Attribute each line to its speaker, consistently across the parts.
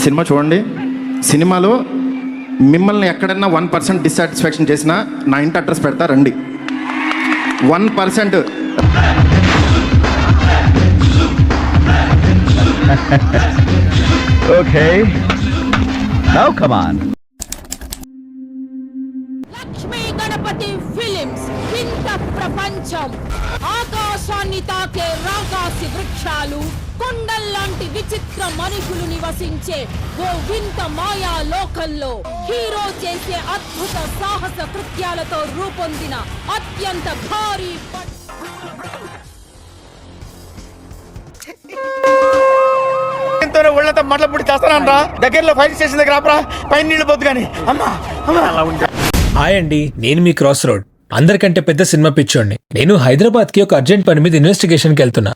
Speaker 1: Cinema చూడండి. సినిమాలో మిమ్మల్ని ఎక్కడన్నా 1% డిస్సాటిస్ఫాక్షన్ చేసినా నా ఇంటి అడ్రస్ పెడతా రండి. 1%.
Speaker 2: Okay. Now come on.
Speaker 3: Lakshmi Ganapathi films Vintha Prapancham. ఆకాశాన్ని తాకే రాకాసి వృక్షాలు, కొండల్లాంటి విచిత్ర మనుషులు నివసించే ఓ వింత మాయా లోకంలో హీరో చేసే అద్భుత సాహస కృత్యాలతో రూపొందిన అత్యంత భారీ
Speaker 4: ఒళ్ళంతా మట్లపుడి చేస్తానంట్రా. దగ్గరలో ఫైర్ స్టేషన్ దగ్గర ఆపరా, పైన నీళ్ళు పోద్దు కానీ. అమ్మా
Speaker 5: హాయ్ అండి, నేను మీ క్రాస్ రోడ్. అందరికంటే పెద్ద సినిమా పిచ్చోడిని. నేను హైదరాబాద్ కి ఒక అర్జెంట్ పని మీద ఇన్వెస్టిగేషన్ కి వెళ్తున్నా.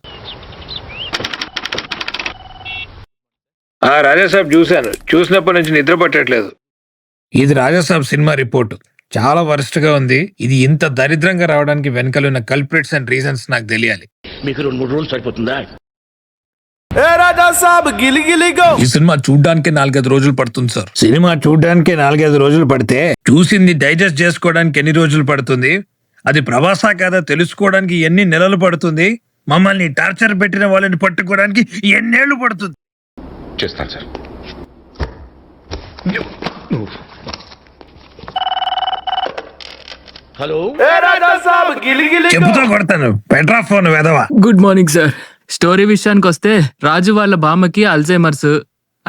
Speaker 6: రాజాసాబ్ చూసినప్పటి నుంచి నిద్ర పట్టట్లేదు.
Speaker 5: ఇది రాజాసాబ్ సినిమా రిపోర్టు. చాలా వరస్ట్ గా ఉంది. ఇది ఇంత దరిద్రంగా రావడానికి వెనకాలన్న కల్ప్రిట్స్ అండ్ రీజన్స్ నాకు తెలియాలి.
Speaker 7: మీకు 2-3 రోజులు సరిపోతుందా?
Speaker 5: ఈ సినిమా చూడ్డానికి 4-5 రోజులు పడుతుంది సార్.
Speaker 6: సినిమా చూడడానికి 4-5 రోజులు పడితే
Speaker 5: చూసింది డైజెస్ట్ చేసుకోవడానికి ఎన్ని రోజులు పడుతుంది? అది ప్రభాసా కాదా తెలుసుకోవడానికి ఎన్ని నెలలు పడుతుంది? మమ్మల్ని టార్చర్ పెట్టిన వాళ్ళని పట్టుకోవడానికి ఎన్నేళ్లు పడుతుంది?
Speaker 7: చేస్తాను సార్. హలో,
Speaker 5: చెబుతా కొడతాను. పెట్రా ఫోన్ వెదవా.
Speaker 8: Good morning sir. స్టోరీ విషయానికి వస్తే రాజు వాళ్ళ బామ్మకి అల్జైమర్స్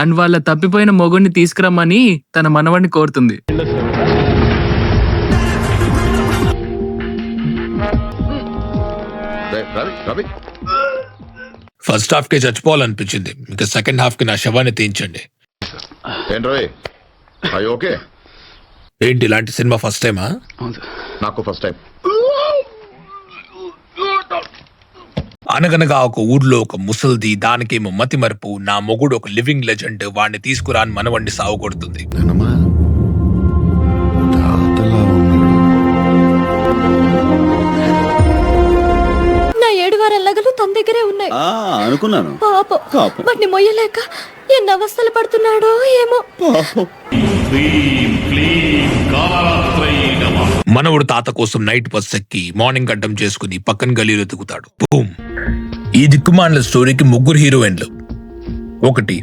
Speaker 8: అండ్ వాళ్ళ తప్పిపోయిన మొగుడిని తీసుకురమ్మని తన మనవడిని కోరుతుంది.
Speaker 5: ఫస్ట్ హాఫ్ కి చచ్చిపోవాలనిపించింది. ఇంకా సెకండ్ హాఫ్ కి నా శవాన్ని తీయించండి.
Speaker 7: ఓకే.
Speaker 5: ఏంటి ఇలాంటి సినిమా ఫస్ట్ టైమా?
Speaker 7: నాకు ఫస్ట్ టైం.
Speaker 5: అనగనగా ఒక ఊర్లో ఒక ముసల్ది, దానికేమో మతి మరుపు. నా మొగుడు ఒక లివింగ్ లెజెండ్, వాడిని తీసుకురాని మనవడిని సాగు కొడుతుంది.
Speaker 3: నా 7 వారాల నగలు తన దగ్గరే ఉన్నాయి
Speaker 2: అనుకున్నాను.
Speaker 3: పాపం వాటిని మొయ్యలేక ఎన్ని అవస్థలు పడుతున్నాడో ఏమో.
Speaker 5: మనవడు తాత కోసం నైట్ బస్ ఎక్కి మార్నింగ్ అడ్డం చేసుకుని పక్కన గలీలో దిగుతాడు. బూమ్. ఈ దిక్కుమాల స్టోరీకి 3 హీరోయిన్లు. 1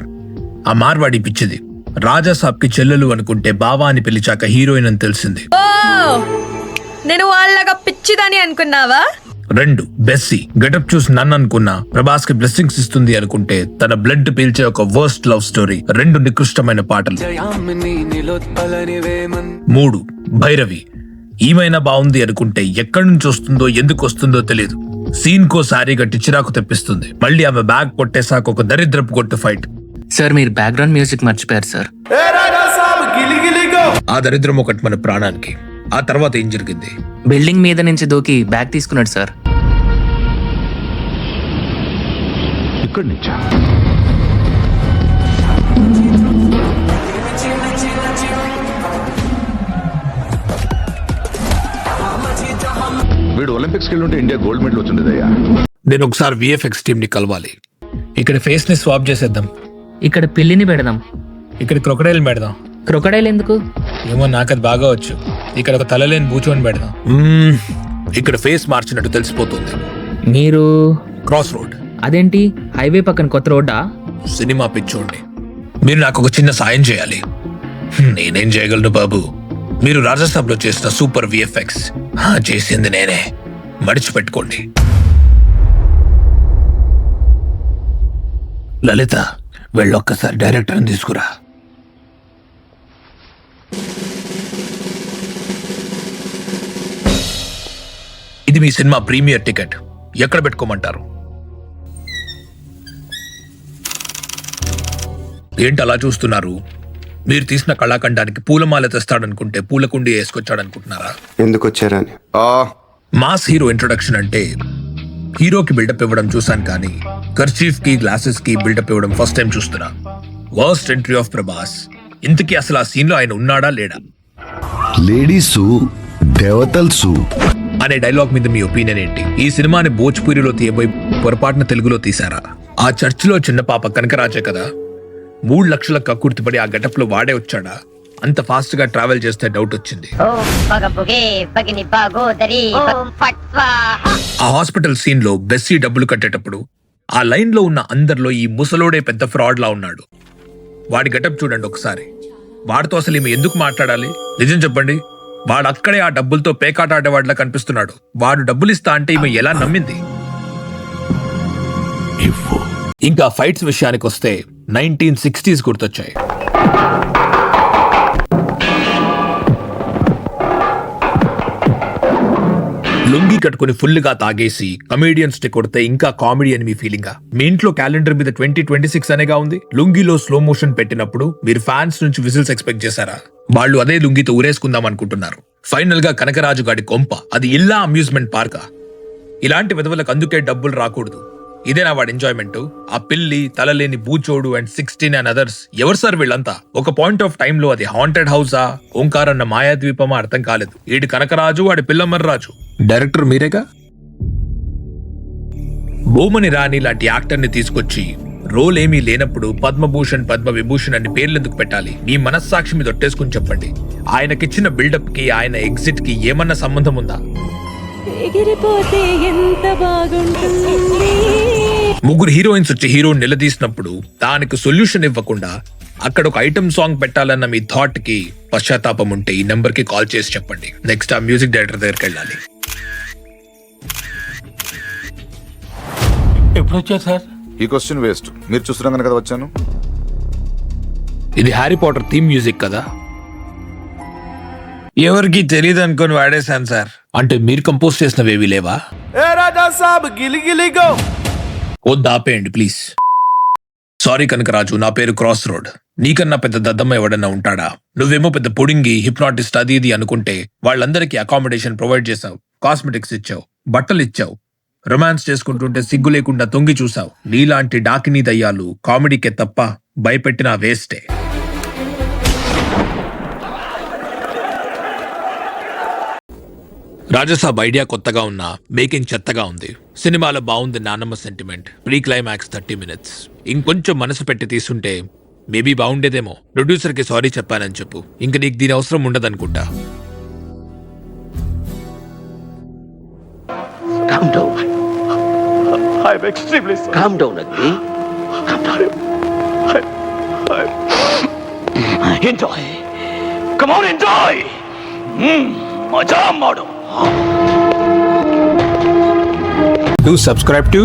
Speaker 5: ఆ మార్వాడి పిచ్చిది. రాజాసాబ్ కి చెల్లెలు అనుకుంటే బావా అని పిలిచాక హీరోయిన్ అని తెలిసింది.
Speaker 9: నేను వాళ్ళగా పిచ్చిదని అనుకున్నావా?
Speaker 5: 2 బెస్సీ. గెటప్ చూసి నన్ను అనుకున్నా ప్రభాస్ కి బ్లెస్సింగ్స్ ఇస్తుంది అనుకుంటే తన బ్లడ్ పీల్చే ఒక వర్స్ట్ లవ్ స్టోరీ. 2 నికృష్టమైన పాటలు. 3 భైరవి. ఏమైనా బాగుంది అనుకుంటే ఎక్కడి నుంచి వస్తుందో ఎందుకు వస్తుందో తెలియదు. సీన్ కో సారీ గట్టి చిరాకు తెప్పిస్తుంది. మళ్ళీ ఆమె బ్యాగ్ కొట్టేసాక ఒక దరిద్రపు కొట్టు ఫైట్.
Speaker 8: సార్ మీరు బ్యాక్గ్రౌండ్ మ్యూజిక్ మర్చిపోయారు సార్.
Speaker 5: ఆ దరిద్రం ఒకటి మన ప్రాణానికి. ఆ తర్వాత ఏం జరిగింది?
Speaker 8: బిల్డింగ్ మీద నుంచి దూకి బ్యాగ్ తీసుకున్నాడు సార్.
Speaker 7: ఇక్కడి నుంచా? వీడు ఒలింపిక్స్కి వెళ్ళి ఉంటే ఇండియా గోల్డ్ మెడల్ వచ్చిండేదయ్యా.
Speaker 5: నేను ఒకసారి విఎఫ్ఎక్స్ టీమ్ ని కలవాలి. ఇక్కడ ఫేస్ ని స్వాప్ చేసేద్దాం.
Speaker 8: ఇక్కడ పిల్లిని పెడదాం.
Speaker 5: ఇక్కడ క్రొకడైల్ పెడదాం.
Speaker 8: క్రొకడైల్ ఎందుకు?
Speaker 5: ఏమో నాకు అది బాగా వచ్చు. ఇక్కడ ఒక తలలేని బూచోని పెడదాం. ఇక్కడ ఫేస్ మార్చినట్టు తెలిసిపోతుంది.
Speaker 8: మీరు
Speaker 5: క్రాస్ రోడ్.
Speaker 8: అదేంటి హైవే పక్కన కొత్త రోడ్డా?
Speaker 5: సినిమా పిచ్చోండి. మీరు నాకు ఒక చిన్న సాయం చేయాలి. నేనేం చేయగలను బాబు? మీరు రాజాసాబ్ లో చేసిన సూపర్ విఎఫ్ఎక్స్ చేసింది నేనే. మడిచిపెట్టుకోండి. లలిత, వెళ్ళొక్కసారి డైరెక్టర్ని తీసుకురా. ఇది మీ సినిమా ప్రీమియర్ టికెట్. ఎక్కడ పెట్టుకోమంటారు? ఏంటి అలా చూస్తున్నారు? మీరు తీసిన కళాఖండానికి పూలమాల తెస్తాడనుకుంటే పూలకుండి వేసుకొచ్చాడనుకుంటున్నారా?
Speaker 1: ఎందుకు వచ్చారని.
Speaker 5: మాస్ హీరో ఇంట్రొడక్షన్ అంటే హీరోకి బిల్డప్ ఇవ్వడం చూసాను, కానీ కర్చీఫ్ కి గ్లాసెస్ కి బిల్డప్ ఇవ్వడం ఫస్ట్ టైం చూస్తున్నా. Worst entry of Prabhas. ఇంతకీ అసలు ఆ సీన్ లో ఆయన ఉన్నాడా లేడా?
Speaker 10: లేడీసు దేవతల్సు
Speaker 5: అనే డైలాగ్ మీద మీ ఒపీనియన్ ఏంటి? ఈ సినిమాని భోజ్పురిలో తీయబోయి పొరపాటున తెలుగులో తీశారా? ఆ చర్చిలో చిన్న పాప కనకరాజే కదా. 3 లక్షల కక్కుర్తిపడి ఆ గెటప్ లో వాడే వచ్చాడా? అంత ఫాస్ట్ గా ట్రావెల్ చేస్తే డౌట్ వచ్చింది. ఆ హాస్పిటల్ సీన్ లో బెస్సీ డబ్బులు కట్టేటప్పుడు ఆ లైన్ లో ఉన్న అందరిలో ఈ ముసలోడే పెద్ద ఫ్రాడ్ లా ఉన్నాడు. వాడి గెటప్ చూడండి ఒకసారి. వాడితో అసలు ఈమె ఎందుకు మాట్లాడాలి? నిజం చెప్పండి. వాడు అక్కడే ఆ డబ్బులతో పేకాట ఆడేవాడిలా కనిపిస్తున్నాడు. వాడు డబ్బులు ఇస్తా అంటే ఈమె ఎలా నమ్మింది? ఇంకా ఫైట్స్ విషయానికి వస్తే 1960s గుర్తొచ్చాయి. లుంగి కట్టుకుని ఫుల్ గా తాగేసి కమేడియన్స్ ని కొడితే ఇంకా కామెడీ అని మీ ఫీలింగా? మీ ఇంట్లో క్యాలెండర్ మీద 2026 అనేగా ఉంది. లుంగిలో స్లో మోషన్ పెట్టినప్పుడు మీరు ఫ్యాన్స్ నుంచి విజిల్స్ ఎక్స్పెక్ట్ చేశారా? వాళ్ళు అదే లుంగితో ఊరేసుకుందాం అనుకుంటున్నారు. ఫైనల్ గా కనకరాజు గాడి కొంప అది ఇల్లా అమ్యూజ్మెంట్ పార్కా? ఇలాంటి విధవలకు అందుకే డబ్బులు రాకూడదు. ఇదేనా వాడి ఎంజాయ్మెంట్? ఆ పిల్లి, తలలేని బూచోడు అండ్ 16 అండ్ అదర్స్ ఎవరు సార్ వీళ్ళంతా? ఒక పాయింట్ ఆఫ్ టైమ్ లో అది హాంటెడ్ హౌసా, ఓంకార్ అన్న మాయాద్వీపమా అర్థం కాలేదు. ఈడి కనకరాజు, వాడి పిల్లమర్రాజు. డైరెక్టర్ మీరేగా? బోమని రాణి లాంటి యాక్టర్ ని తీసుకొచ్చి రోల్ ఏమీ లేనప్పుడు పద్మభూషణ్, పద్మవిభూషణ్ అని పేర్లు ఎందుకు పెట్టాలి? మీ మనస్సాక్షి మీద ఒట్టేసుకుని చెప్పండి. ఆయనకిచ్చిన బిల్డప్ కి ఆయన ఎగ్జిట్ కి ఏమన్నా సంబంధం ఉందా? ముగ్గురు హీరోయిన్స్ వచ్చి హీరోని నిలదీసినప్పుడు దానికి సొల్యూషన్ ఇవ్వకుండా అక్కడ ఒక ఐటమ్ సాంగ్ పెట్టాలన్న మీ థాట్ కి పశ్చాత్తాపం ఉంటే ఈ నెంబర్ కి కాల్ చేసి చెప్పండి. నెక్స్ట్ ఆ మ్యూజిక్ డైరెక్టర్ దగ్గరికి వెళ్ళాలి.
Speaker 4: ఎప్పుడు వచ్చారు సార్?
Speaker 7: ఈ క్వశ్చన్ వేస్ట్. మీరు చూస్తున్నాను కదా వచ్చాను.
Speaker 5: ఇది హ్యారీ పాటర్ థీమ్ మ్యూజిక్ కదా?
Speaker 6: ఎవరికి తెలియదు అనుకొని వాడేశాను సార్.
Speaker 5: అంటే మీరు కంపోజ్ చేసినవేవి లేవా? వద్దు, ఆపేయండి ప్లీజ్. సారీ కనకరాజు, నా పేరు క్రాస్ రోడ్. నీకన్నా పెద్ద దద్దమ్మ ఎవడన్నా ఉంటాడా? నువ్వేమో పెద్ద పొడింగి హిప్నాటిస్ట్ అది ఇది అనుకుంటే వాళ్ళందరికీ అకామిడేషన్ ప్రొవైడ్ చేసావు, కాస్మెటిక్స్ ఇచ్చావు, బట్టలు ఇచ్చావు, రొమాన్స్ చేసుకుంటుంటే సిగ్గు లేకుండా తొంగి చూసావు. నీలాంటి డాకినీ దయ్యాలు కామెడీకే తప్ప భయపెట్టినా వేస్టే. రాజసాబ్ ఐడియా కొత్తగా ఉన్నా మేకింగ్ చెత్తగా ఉంది. సినిమాలో బాగుంది నానమ్మ సెంటిమెంట్, ప్రీ క్లైమాక్స్ 30 minutes. ఇంకొంచెం మనసు పెట్టి తీసుంటే మేబీ బాగుండేదేమో. ప్రొడ్యూసర్ కి సారీ చెప్పానని చెప్పు. ఇంక నీకు దీని అవసరం ఉండదనుకుంటా.
Speaker 6: Do subscribe to